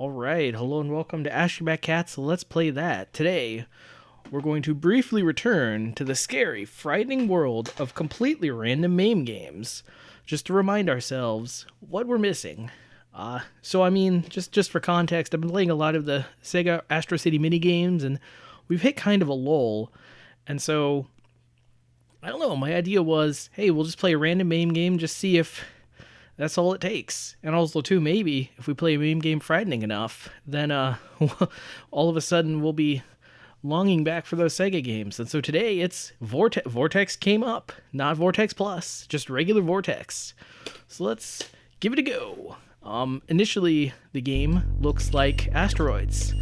Alright, hello and welcome to Ashgabat Cat, so let's play that. Today, we're going to briefly return to the scary, frightening world of completely random MAME games, just to remind ourselves what we're missing. Just for context, I've been playing a lot of the Sega Astro City minigames, and we've hit kind of a lull, and so, I don't know, my idea was, hey, we'll just play a random MAME game, just see if that's all it takes. And also, too, maybe if we play a MAME game frightening enough, then all of a sudden we'll be longing back for those Sega games. And so today it's Vortex came up, not Vortex Plus, just regular Vortex. So let's give it a go. Initially, the game looks like asteroids.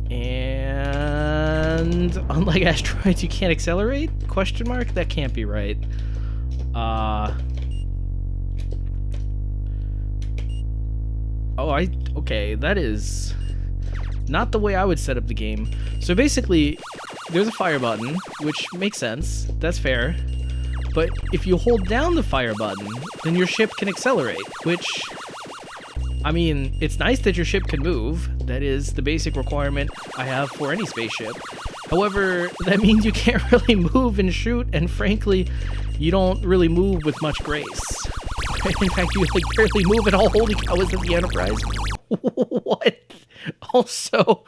And unlike asteroids, you can't accelerate? Question mark? That can't be right. Okay, that is not the way I would set up the game. So basically, there's a fire button, which makes sense, that's fair. But if you hold down the fire button, then your ship can accelerate, which, I mean, it's nice that your ship can move. That is the basic requirement I have for any spaceship. However, that means you can't really move and shoot, and frankly, you don't really move with much grace. In fact, you barely move at all. Holy cow, is it the Enterprise? What? Also,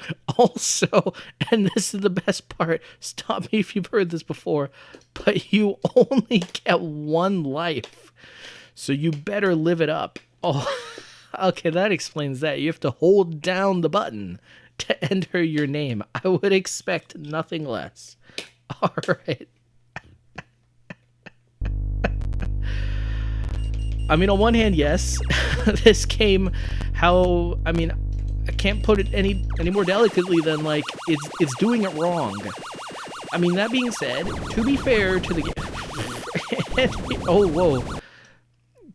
and this is the best part, stop me if you've heard this before, but you only get one life, so you better live it up. Oh, okay, that explains that. You have to hold down the button to enter your name. I would expect nothing less. All right. I mean, on one hand, yes, this game, I can't put it any more delicately than, like, it's doing it wrong. I mean, that being said, to be fair to the game... Oh, whoa.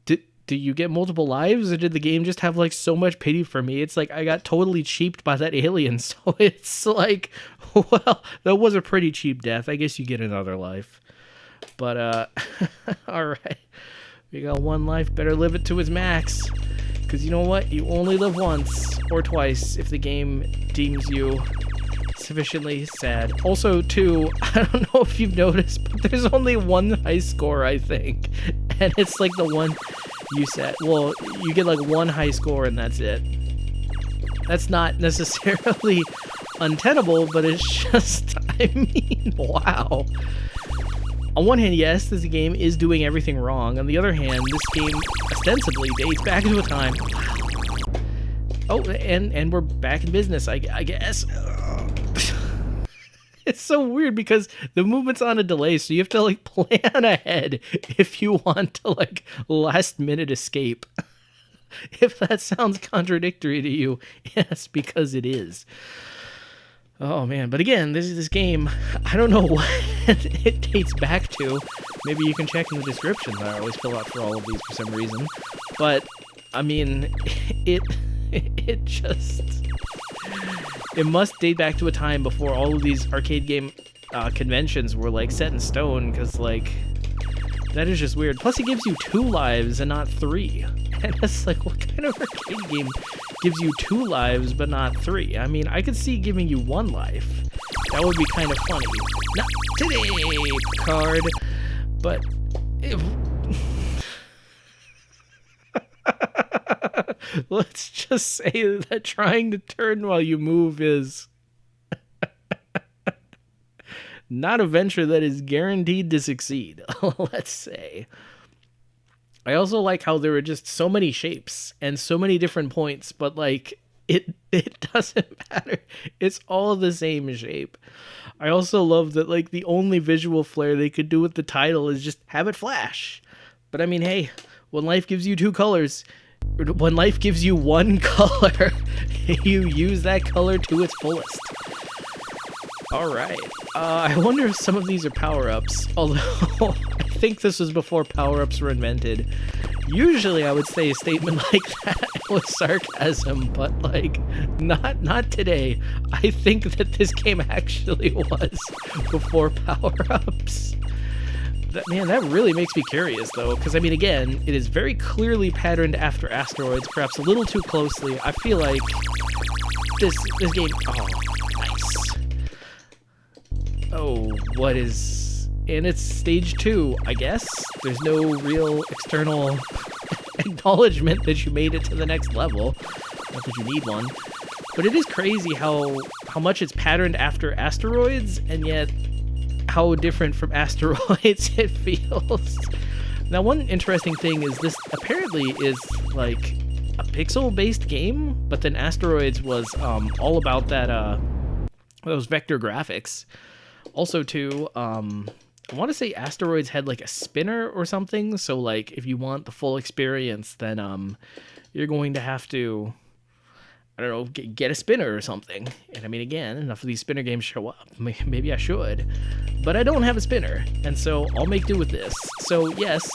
Do you get multiple lives, or did the game just have, like, so much pity for me? It's like I got totally cheaped by that alien, so it's like, well, that was a pretty cheap death. I guess you get another life. But, alright. We got one life, better live it to its max. Because you know what? You only live once or twice if the game deems you sufficiently sad. Also, too, I don't know if you've noticed, but there's only one high score, I think. And it's like the one you set. Well, you get like one high score and that's it. That's not necessarily untenable, but it's just, I mean, wow. On one hand, yes, this game is doing everything wrong. On the other hand, this game ostensibly dates back into a time. Oh, and we're back in business, I guess. It's so weird because the movement's on a delay, so you have to, like, plan ahead if you want to, like, last-minute escape. If that sounds contradictory to you, yes, because it is. Oh man, but again, this game, I don't know what it dates back to. Maybe you can check in the description. I always fill out for all of these for some reason. But, I mean, it must date back to a time before all of these arcade game conventions were, like, set in stone, because, like, that is just weird. Plus, it gives you 2 lives and not 3. And it's like, what kind of arcade game gives you 2 lives but not 3? I mean, I could see giving you 1 life. That would be kind of funny. Not today, card. But let's just say that trying to turn while you move is not a venture that is guaranteed to succeed, let's say. I also like how there are just so many shapes and so many different points, but, like, it doesn't matter. It's all the same shape. I also love that, like, the only visual flair they could do with the title is just have it flash. But I mean, hey, when life gives you 2 colors, when life gives you 1 color, you use that color to its fullest. Alright, I wonder if some of these are power-ups, although I think this was before power-ups were invented. Usually I would say a statement like that with sarcasm, but, like, not today. I think that this game actually was before power-ups. That really makes me curious, though, because, I mean, again, it is very clearly patterned after Asteroids, perhaps a little too closely. I feel like this game... Oh, nice. Oh, what is... And it's stage 2, I guess. There's no real external acknowledgement that you made it to the next level. Not that you need one. But it is crazy how much it's patterned after Asteroids, and yet how different from Asteroids it feels. Now, one interesting thing is this apparently is like a pixel-based game, but then Asteroids was all about that those vector graphics. Also, too, I want to say Asteroids had like a spinner or something. So, like, if you want the full experience, then you're going to have to, I don't know, get a spinner or something. And I mean, again, enough of these spinner games show up. Maybe I should. But I don't have a spinner, and so I'll make do with this. So, yes,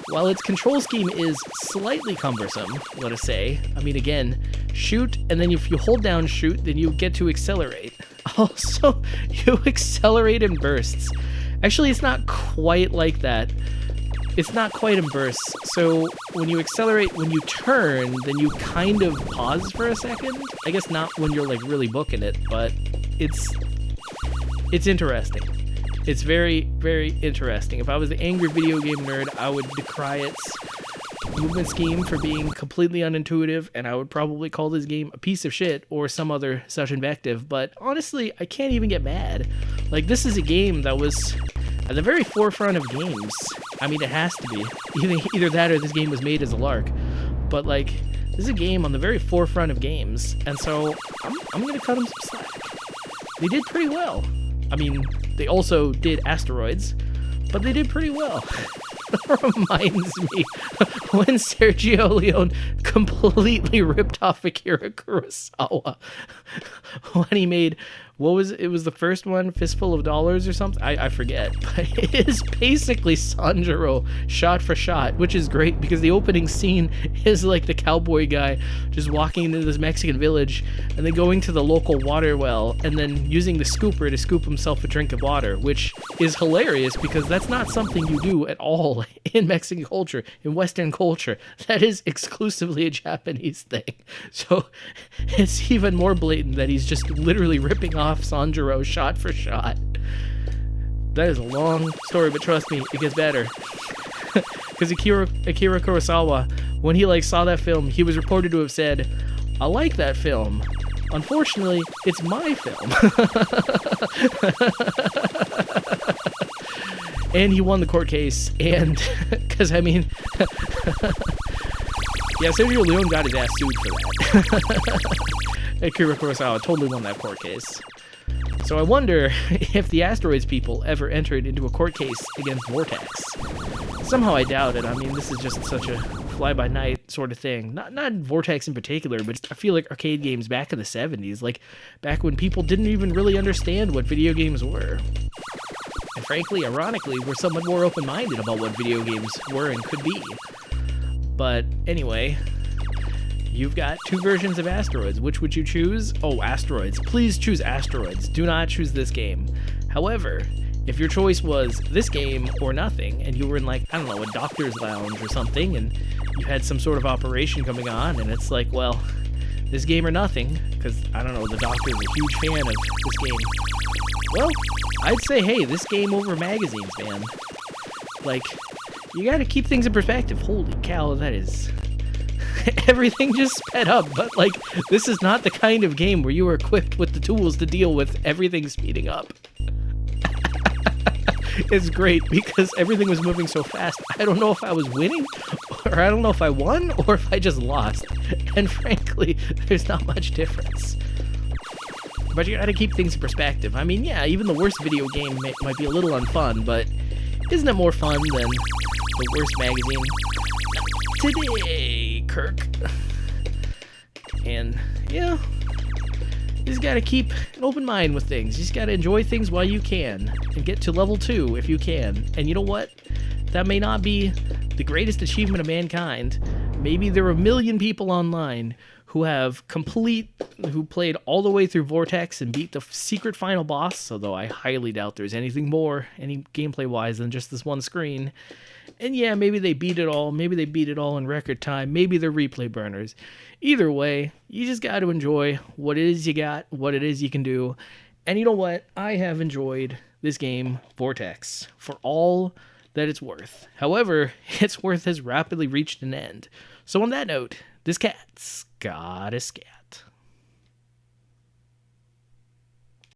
while its control scheme is slightly cumbersome, let us say, I mean, again, shoot, and then if you hold down shoot, then you get to accelerate. Also, you accelerate in bursts. Actually, it's not quite like that. It's not quite in bursts. So when you accelerate, when you turn, then you kind of pause for a second. I guess not when you're like really booking it, but it's interesting. It's very, very interesting. If I was the angry video game nerd, I would decry its movement scheme for being completely unintuitive, and I would probably call this game a piece of shit or some other such invective. But honestly, I can't even get mad. Like, this is a game that was at the very forefront of games. I mean, it has to be. Either that or this game was made as a lark. But, like, this is a game on the very forefront of games, and so I'm going to cut them some slack. They did pretty well. I mean, they also did Asteroids, but they did pretty well. Reminds me when Sergio Leone completely ripped off Akira Kurosawa when he made, what was it? It was the first one, Fistful of Dollars or something? I forget. But it is basically Sanjuro shot for shot, which is great because the opening scene is like the cowboy guy just walking into this Mexican village and then going to the local water well and then using the scooper to scoop himself a drink of water, which is hilarious because that's not something you do at all in Mexican culture, in Western culture. That is exclusively a Japanese thing. So it's even more blatant that he's just literally ripping off Sanjuro shot for shot. That is a long story, but trust me, it gets better. Because Akira Kurosawa, when he like saw that film, he was reported to have said, "I like that film. Unfortunately, it's my film." And he won the court case, and because I mean, yeah, Sergio Leone got his ass sued for that. Akira Kurosawa totally won that court case. So I wonder if the Asteroids people ever entered into a court case against Vortex. Somehow I doubt it. I mean, this is just such a fly-by-night sort of thing. Not Vortex in particular, but I feel like arcade games back in the 70s, like back when people didn't even really understand what video games were. And frankly, ironically, we're somewhat more open-minded about what video games were and could be. But anyway, you've got two versions of Asteroids. Which would you choose? Oh, Asteroids. Please choose Asteroids. Do not choose this game. However, if your choice was this game or nothing, and you were in, like, I don't know, a doctor's lounge or something, and you had some sort of operation coming on, and it's like, well, this game or nothing, because, I don't know, the doctor's a huge fan of this game. Well, I'd say, hey, this game over magazines, man. Like, you gotta keep things in perspective. Holy cow, that is... Everything just sped up, but, like, this is not the kind of game where you are equipped with the tools to deal with everything speeding up. It's great because everything was moving so fast. I don't know if I was winning, or I don't know if I won, or if I just lost. And frankly, there's not much difference. But you gotta keep things in perspective. I mean, yeah, even the worst video game might be a little unfun, but isn't it more fun than the worst magazine? Today, Kirk. And, yeah, you just gotta keep an open mind with things. You just gotta enjoy things while you can, and get to level 2 if you can. And you know what? That may not be the greatest achievement of mankind. Maybe there are 1 million people online who played all the way through Vortex and beat the secret final boss, although I highly doubt there's anything more, any gameplay-wise, than just this one screen. And yeah, maybe they beat it all. Maybe they beat it all in record time. Maybe they're replay burners. Either way, you just got to enjoy what it is you got, what it is you can do. And you know what? I have enjoyed this game, Vortex, for all that it's worth. However, its worth has rapidly reached an end. So on that note, this cat's got a scat.